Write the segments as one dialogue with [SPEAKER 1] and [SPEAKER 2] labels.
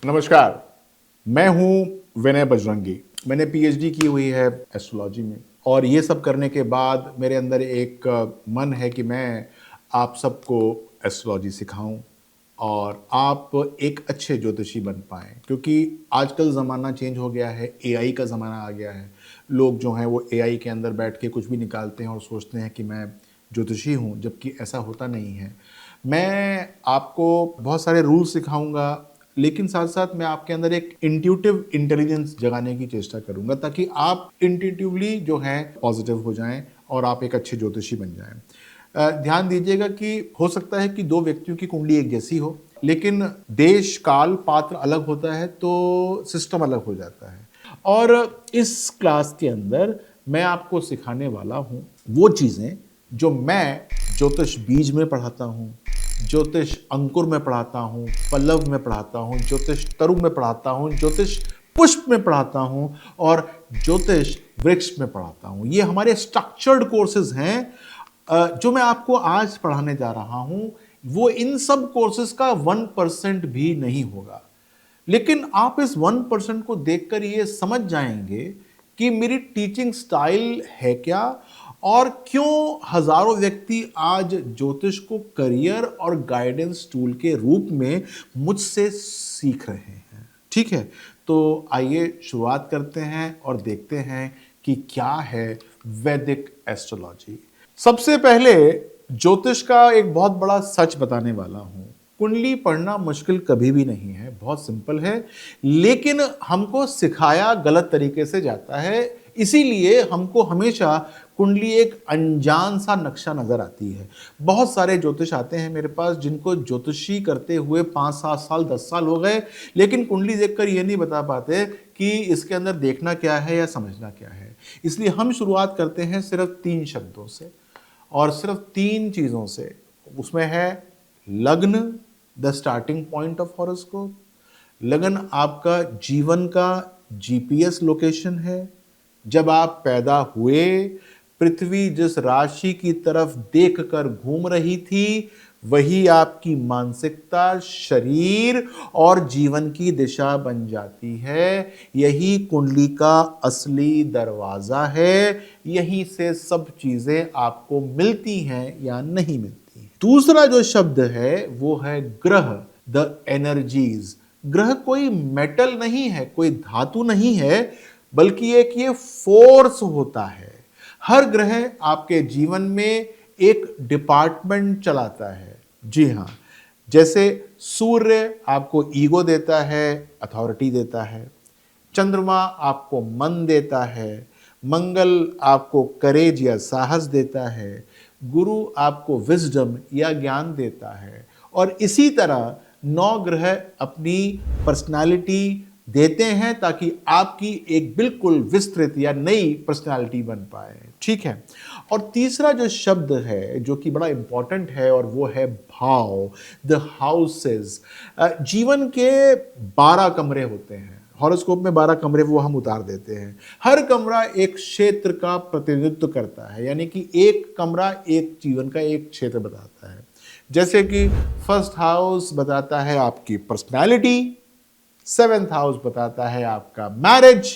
[SPEAKER 1] नमस्कार। मैं हूं विनय बजरंगी। मैंने पीएचडी की हुई है एस्ट्रोलॉजी में और ये सब करने के बाद मेरे अंदर एक मन है कि मैं आप सबको एस्ट्रोलॉजी सिखाऊं और आप एक अच्छे ज्योतिषी बन पाएं, क्योंकि आजकल ज़माना चेंज हो गया है। एआई का ज़माना आ गया है। लोग जो हैं वो एआई के अंदर बैठ के कुछ भी निकालते हैं और सोचते हैं कि मैं ज्योतिषी हूं, जबकि ऐसा होता नहीं है। मैं आपको बहुत सारे रूल सिखाऊंगा, लेकिन साथ साथ मैं आपके अंदर एक इंट्यूटिव इंटेलिजेंस जगाने की चेष्टा करूंगा, ताकि आप इंट्यूटिवली जो है पॉजिटिव हो जाएं और आप एक अच्छे ज्योतिषी बन जाएं। ध्यान दीजिएगा कि हो सकता है कि दो व्यक्तियों की कुंडली एक जैसी हो, लेकिन देश काल पात्र अलग होता है तो सिस्टम अलग हो जाता है। और इस क्लास के अंदर मैं आपको सिखाने वाला हूं वो चीजें जो मैं ज्योतिष बीज में पढ़ाता हूं, ज्योतिष अंकुर में पढ़ाता हूं, पल्लव में पढ़ाता हूं, ज्योतिष तरु में पढ़ाता हूं, ज्योतिष पुष्प में पढ़ाता हूं और ज्योतिष वृक्ष में पढ़ाता हूं। ये हमारे स्ट्रक्चर्ड कोर्सेज हैं। जो मैं आपको आज पढ़ाने जा रहा हूं वो इन सब कोर्सेज का 1% भी नहीं होगा, लेकिन आप इस 1% को देखकर ये समझ जाएंगे कि मेरी टीचिंग स्टाइल है क्या और क्यों हजारों व्यक्ति आज ज्योतिष को करियर और गाइडेंस टूल के रूप में मुझसे सीख रहे हैं। ठीक है, तो आइए शुरुआत करते हैं और देखते हैं कि क्या है वैदिक एस्ट्रोलॉजी। सबसे पहले ज्योतिष का एक बहुत बड़ा सच बताने वाला हूं। कुंडली पढ़ना मुश्किल कभी भी नहीं है, बहुत सिंपल है, लेकिन हमको सिखाया गलत तरीके से जाता है। इसीलिए हमको हमेशा कुंडली एक अनजान सा नक्शा नजर आती है। बहुत सारे ज्योतिष आते हैं मेरे पास जिनको ज्योतिषी करते हुए 5-7 साल 10 साल हो गए, लेकिन कुंडली देखकर ये नहीं बता पाते कि इसके अंदर देखना क्या है या समझना क्या है। इसलिए हम शुरुआत करते हैं सिर्फ 3 शब्दों से और सिर्फ 3 चीजों से। उसमें है लग्न, the starting point of horoscope. लगन आपका जीवन का जीपीएस लोकेशन है। जब आप पैदा हुए, पृथ्वी जिस राशि की तरफ देखकर घूम रही थी वही आपकी मानसिकता, शरीर और जीवन की दिशा बन जाती है। यही कुंडली का असली दरवाजा है। यहीं से सब चीजें आपको मिलती हैं या नहीं मिलती हैं। दूसरा जो शब्द है वो है ग्रह, द एनर्जीज। ग्रह कोई मेटल नहीं है, कोई धातु नहीं है, बल्कि एक ये फोर्स होता है। हर ग्रह आपके जीवन में एक डिपार्टमेंट चलाता है। जी हाँ, जैसे सूर्य आपको ईगो देता है, अथॉरिटी देता है। चंद्रमा आपको मन देता है। मंगल आपको करेज या साहस देता है। गुरु आपको विजडम या ज्ञान देता है। और इसी तरह 9 ग्रह अपनी पर्सनालिटी देते हैं ताकि आपकी एक बिल्कुल विस्तृत या नई पर्सनालिटी बन पाए। ठीक है, और तीसरा जो शब्द है जो कि बड़ा इंपॉर्टेंट है और वो है भाव, द हाउसेस। जीवन के 12 कमरे होते हैं। हॉरोस्कोप में 12 कमरे वो हम उतार देते हैं। हर कमरा एक क्षेत्र का प्रतिनिधित्व करता है, यानी कि एक कमरा एक जीवन का एक क्षेत्र बताता है। जैसे कि फर्स्ट हाउस बताता है आपकी पर्सनालिटी, 7th हाउस बताता है आपका मैरिज,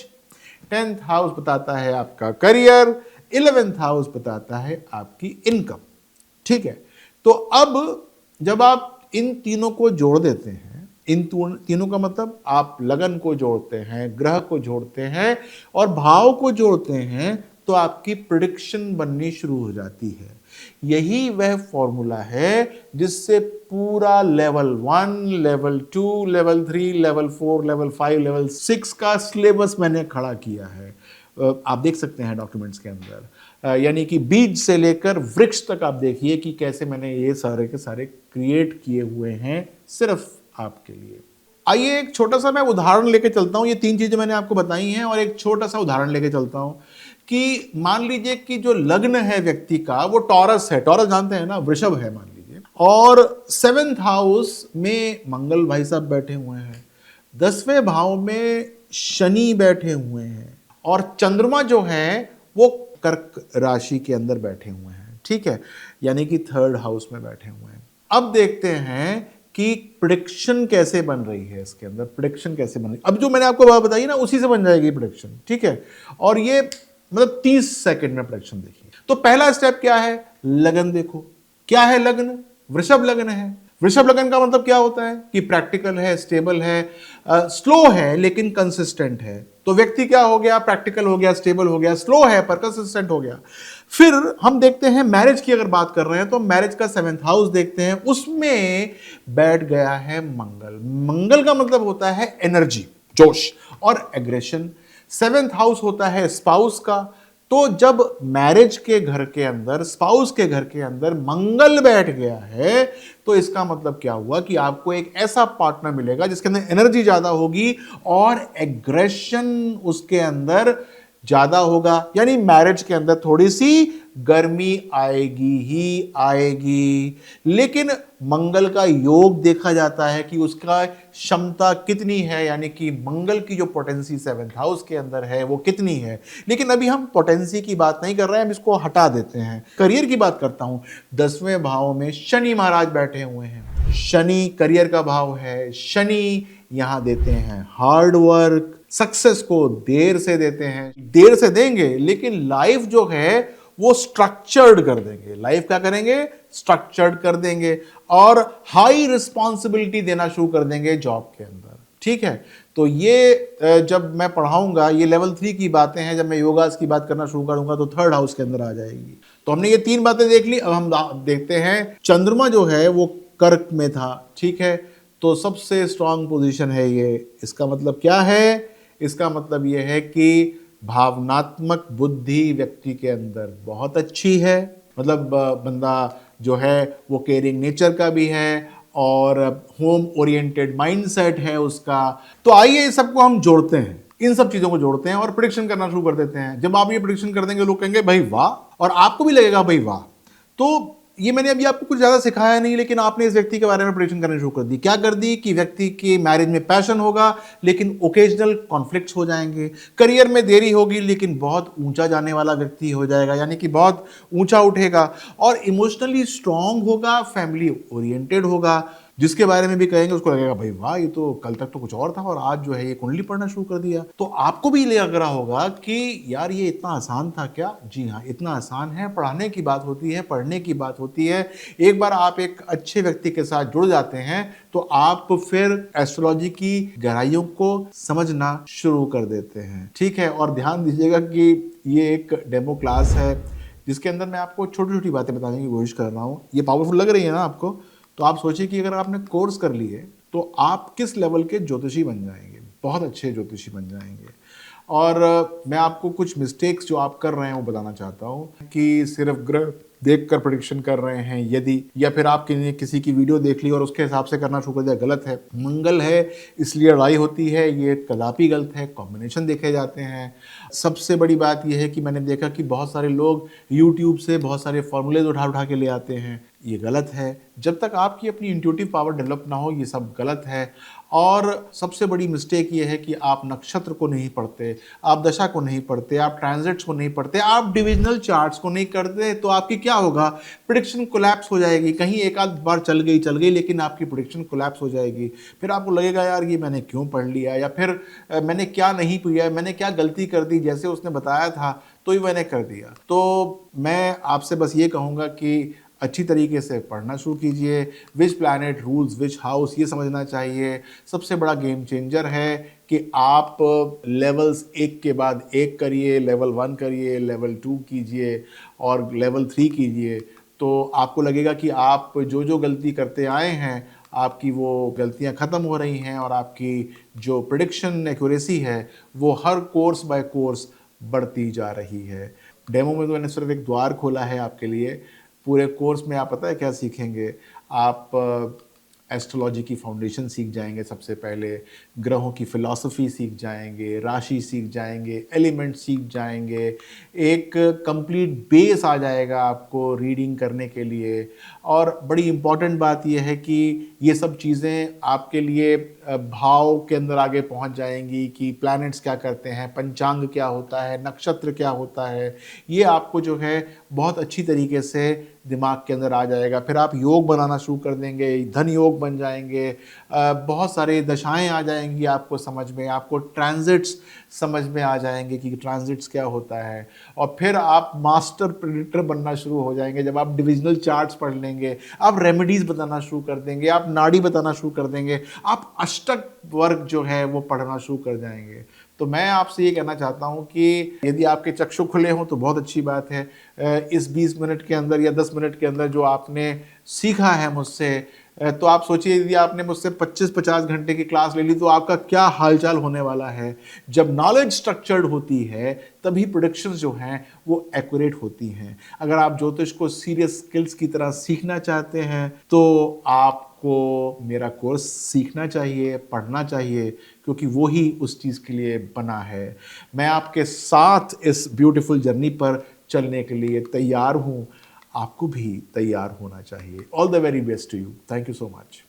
[SPEAKER 1] 10th हाउस बताता है आपका करियर, 11th हाउस बताता है आपकी इनकम। ठीक है, तो अब जब आप इन तीनों को जोड़ देते हैं, इन तीनों का मतलब आप लगन को जोड़ते हैं, ग्रह को जोड़ते हैं और भाव को जोड़ते हैं, तो आपकी प्रिडिक्शन बननी शुरू हो जाती है। यही वह फॉर्मूला है जिससे पूरा level 1, level 2, level 3, level 4, level 5, level 6 का सिलेबस मैंने खड़ा किया है। आप देख सकते हैं डॉक्यूमेंट्स के अंदर। यानी कि बीज से लेकर वृक्ष तक आप देखिए कि कैसे मैंने ये सारे के सारे क्रिएट किए हुए हैं सिर्फ आपके लिए। आइए एक छोटा सा मैं उदाहरण लेके चलता हूं। ये 3 चीजें मैंने आपको बताई हैं और एक छोटा सा उदाहरण लेके चलता हूं कि मान लीजिए कि जो लग्न है व्यक्ति का वो टॉरस है। टॉरस जानते हैं ना, वृषभ है मान लीजिए, और 7th हाउस में मंगल भाई साहब बैठे हुए हैं, 10वें भाव में शनि बैठे हुए हैं और चंद्रमा जो है वो कर्क राशि के अंदर बैठे हुए हैं। ठीक है, यानी कि 3rd हाउस में बैठे हुए हैं। अब देखते हैं कि प्रेडिक्शन कैसे बन रही है, इसके अंदर प्रेडिक्शन कैसे बन रही है। अब जो मैंने आपको बात बताई ना, उसी से बन जाएगी प्रेडिक्शन, ठीक है। और ये मतलब 30 सेकंड में प्रेडिक्शन देखिए। तो पहला स्टेप क्या है, लगन देखो। क्या है लगन, वृषभ लगन है। वृषभ लगन का मतलब क्या होता है कि प्रैक्टिकल है, स्टेबल है, स्लो है लेकिन कंसिस्टेंट है। तो व्यक्ति क्या हो गया, प्रैक्टिकल हो गया, स्टेबल हो गया, स्लो है पर कंसिस्टेंट हो गया। फिर हम देखते हैं मैरिज की अगर बात कर रहे हैं तो मैरिज का 7th हाउस देखते हैं, उसमें बैठ गया है मंगल। मंगल का मतलब होता है एनर्जी, जोश और एग्रेशन। 7th हाउस होता है स्पाउस का। तो जब मैरिज के घर के अंदर, स्पाउस के घर के अंदर मंगल बैठ गया है, तो इसका मतलब क्या हुआ कि आपको एक ऐसा पार्टनर मिलेगा जिसके अंदर एनर्जी ज्यादा होगी और एग्रेशन उसके अंदर ज्यादा होगा। यानी मैरिज के अंदर थोड़ी सी गर्मी आएगी ही आएगी। लेकिन मंगल का योग देखा जाता है कि उसका क्षमता कितनी है, यानी कि मंगल की जो पोटेंसी 7th हाउस के अंदर है वो कितनी है। लेकिन अभी हम पोटेंसी की बात नहीं कर रहे हैं, हम इसको हटा देते हैं, करियर की बात करता हूं। 10वें भाव में शनि महाराज बैठे हुए हैं। शनि करियर का भाव है। शनि यहां देते हैं हार्ड वर्क, सक्सेस को देर से देते हैं, देर से देंगे लेकिन लाइफ जो है वो स्ट्रक्चर्ड कर देंगे। लाइफ क्या करेंगे, स्ट्रक्चर्ड कर देंगे और हाई रिस्पॉन्सिबिलिटी देना शुरू कर देंगे जॉब के अंदर, ठीक है। तो ये जब मैं पढ़ाऊंगा, ये लेवल 3 की बातें हैं, जब मैं योगास की बात करना शुरू करूंगा तो 3rd हाउस के अंदर आ जाएगी। तो हमने ये 3 बातें देख ली। अब हम देखते हैं चंद्रमा जो है वो कर्क में था, ठीक है। तो सबसे स्ट्रांग पोजीशन है ये। इसका मतलब क्या है, इसका मतलब यह है कि भावनात्मक बुद्धि व्यक्ति के अंदर बहुत अच्छी है। मतलब बंदा जो है वो केयरिंग नेचर का भी है और होम ओरिएंटेड माइंडसेट है उसका। तो आइए इस सबको हम जोड़ते हैं, इन सब चीजों को जोड़ते हैं और प्रेडिक्शन करना शुरू कर देते हैं। जब आप ये प्रेडिक्शन कर देंगे, लोग कहेंगे भाई वाह, और आपको भी लगेगा भाई वाह। तो ये मैंने अभी आपको कुछ ज्यादा सिखाया नहीं, लेकिन आपने इस व्यक्ति के बारे में प्रेडिक्शन करनी शुरू कर दी। क्या कर दी कि व्यक्ति की मैरिज में पैशन होगा लेकिन ओकेजनल कॉन्फ्लिक्ट्स हो जाएंगे। करियर में देरी होगी लेकिन बहुत ऊंचा जाने वाला व्यक्ति हो जाएगा, यानी कि बहुत ऊंचा उठेगा। और इमोशनली स्ट्रांग होगा, फैमिली ओरिएंटेड होगा। जिसके बारे में भी कहेंगे उसको लगेगा भाई वाह, ये तो कल तक तो कुछ और था और आज जो है ये कुंडली पढ़ना शुरू कर दिया। तो आपको भी लग रहा होगा कि यार ये इतना आसान था क्या। जी हाँ, इतना आसान है। पढ़ाने की बात होती है, पढ़ने की बात होती है। एक बार आप एक अच्छे व्यक्ति के साथ जुड़ जाते हैं तो आप फिर एस्ट्रोलॉजी की गहराइयों को समझना शुरू कर देते हैं, ठीक है। और ध्यान दीजिएगा कि ये एक डेमो क्लास है जिसके अंदर मैं आपको छोटी छोटी बातें बताने की कोशिश कर रहा हूँ। ये पावरफुल लग रही है ना आपको। तो आप सोचिए कि अगर आपने कोर्स कर लिए तो आप किस लेवल के ज्योतिषी बन जाएंगे, बहुत अच्छे ज्योतिषी बन जाएंगे। और मैं आपको कुछ मिस्टेक्स जो आप कर रहे हैं वो बताना चाहता हूँ कि सिर्फ ग्रह देखकर प्रेडिक्शन कर रहे हैं यदि, या फिर आप किसी की वीडियो देख ली और उसके हिसाब से करना शुरू कर दिया, गलत है। मंगल है इसलिए लड़ाई होती है, ये कदापि गलत है। कॉम्बिनेशन देखे जाते हैं। सबसे बड़ी बात यह है कि मैंने देखा कि बहुत सारे लोग यूट्यूब से बहुत सारे फॉर्मूलेज उठा उठा के ले आते हैं, ये गलत है। जब तक आपकी अपनी इंट्यूटिव पावर डेवलप ना हो ये सब गलत है। और सबसे बड़ी मिस्टेक ये है कि आप नक्षत्र को नहीं पढ़ते, आप दशा को नहीं पढ़ते, आप ट्रांजिट्स को नहीं पढ़ते, आप डिविजनल चार्ट्स को नहीं करते। तो आपकी क्या होगा, प्रेडिक्शन कोलैप्स हो जाएगी। कहीं एक आध बार चल गई लेकिन आपकी प्रेडिक्शन कोलैप्स हो जाएगी। फिर आपको लगेगा यार ये मैंने क्यों पढ़ लिया, या फिर मैंने क्या नहीं किया, मैंने क्या गलती कर दी, जैसे उसने बताया था तो ही मैंने कर दिया। तो मैं आपसे बस ये कहूँगा कि अच्छी तरीके से पढ़ना शुरू कीजिए। Which planet rules which house, ये समझना चाहिए। सबसे बड़ा गेम चेंजर है कि आप लेवल्स एक के बाद एक करिए, लेवल 1 करिए, लेवल 2 कीजिए और लेवल 3 कीजिए। तो आपको लगेगा कि आप जो जो गलती करते आए हैं आपकी वो गलतियां ख़त्म हो रही हैं और आपकी जो प्रेडिक्शन एक्यूरेसी है वो हर कोर्स बाय कोर्स बढ़ती जा रही है। डेमो में तो मैंने सिर्फ एक द्वार खोला है आपके लिए। पूरे कोर्स में आप पता है क्या सीखेंगे, आप एस्ट्रोलॉजी की फाउंडेशन सीख जाएंगे। सबसे पहले ग्रहों की फिलॉसफी सीख जाएंगे, राशि सीख जाएंगे, एलिमेंट सीख जाएंगे। एक कंप्लीट बेस आ जाएगा आपको रीडिंग करने के लिए। और बड़ी इम्पॉर्टेंट बात यह है कि ये सब चीज़ें आपके लिए भाव के अंदर आगे पहुंच जाएंगी कि प्लैनेट्स क्या करते हैं, पंचांग क्या होता है, नक्षत्र क्या होता है। ये आपको जो है बहुत अच्छी तरीके से दिमाग के अंदर आ जाएगा। फिर आप योग बनाना शुरू कर देंगे, धन योग बन जाएंगे, बहुत सारे दशाएं आ जाएंगी आपको समझ में, आपको ट्रांजिट्स समझ में आ जाएंगे कि ट्रांजिट्स क्या होता है। और फिर आप मास्टर प्रेडिक्टर बनना शुरू हो जाएंगे। जब आप डिविजनल चार्ट्स पढ़ लेंगे, आप रेमेडीज बताना शुरू कर देंगे, आप नाड़ी बताना शुरू कर देंगे, आप अष्टक वर्ग जो है वो पढ़ना शुरू कर जाएंगे। तो मैं आपसे ये कहना चाहता हूँ कि यदि आपके चक्षु खुले हों तो बहुत अच्छी बात है। इस 20 मिनट के अंदर या 10 मिनट के अंदर जो आपने सीखा है मुझसे, तो आप सोचिए यदि आपने मुझसे 25-50 घंटे की क्लास ले ली तो आपका क्या हालचाल होने वाला है। जब नॉलेज स्ट्रक्चर्ड होती है तभी प्रोडिक्शंस जो हैं वो एक्यूरेट होती हैं। अगर आप ज्योतिष को सीरियस स्किल्स की तरह सीखना चाहते हैं तो आपको मेरा कोर्स सीखना चाहिए, पढ़ना चाहिए, क्योंकि वो ही उस चीज़ के लिए बना है। मैं आपके साथ इस ब्यूटीफुल जर्नी पर चलने के लिए तैयार हूँ। आपको भी तैयार होना चाहिए। All the very best to you. Thank you so much.